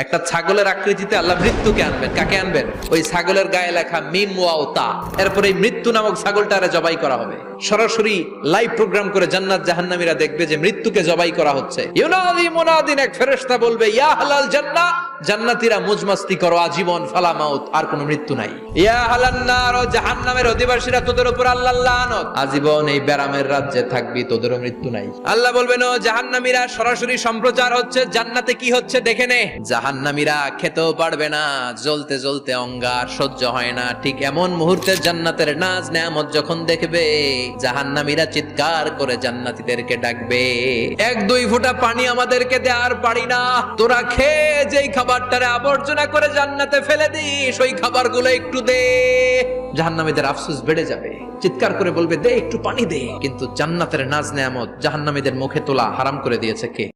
একটা ছাগলের আকৃতিতে আল্লাহ মৃত্যুকে আনবেন। কাকে আনবেন? ওই ছাগলের গায়ে লেখা মিম ওয়াও তা, এরপরে এই মৃত্যু নামক ছাগলটারে জবাই করা হবে। সরাসরি লাইভ প্রোগ্রাম করে জান্নাত জাহান্নামীরা দেখবে যে মৃত্যুকে জবাই করা হচ্ছে। ইউনাদি মুনাদিন, এক ফেরেশতা বলবে ইয়া আহলাল জান্নাহ, জান্নাতীরা মুজমাস্তি করো আজীবন, ফালা মাউত, আর কোনো মৃত্যু নাই। ইয়া আহলান নার, জাহান্নামের অধিবাসীরা তোদের উপর আল্লাহর লানত, আজীবন এই বেরামের রাজ্যে থাকবি, তোদেরও মৃত্যু নাই। আল্লাহ বলবেন ও জাহান্নামীরা, সরাসরি সম্প্রচার হচ্ছে, জান্নাতে কি হচ্ছে দেখে নে। জাহান্নামীরা খেতেও পারবে না, জ্বলতে জ্বলতে অঙ্গার সহ্য হয় না। ঠিক এমন মুহূর্তে জান্নাতের নাজ নেয়ামত যখন দেখবে, জাহান্নামীরা চিৎকার করে জান্নাতীদেরকে ডাকবে, এক দুই ফোঁটা পানি আমাদেরকে দে, আর পারি না। তোরা খেয়ে যেই খাবারটারে আবর্জনা করে জান্নাতে ফেলে দিস, ওই খাবারগুলো একটু দে। জাহান্নামীদের আফসোস বেড়ে যাবে, চিৎকার করে বলবে দে একটু পানি দে। কিন্তু জান্নাতের নাজ নেয়ামত জাহান্নামীদের মুখে তোলা হারাম করে দিয়েছে কে?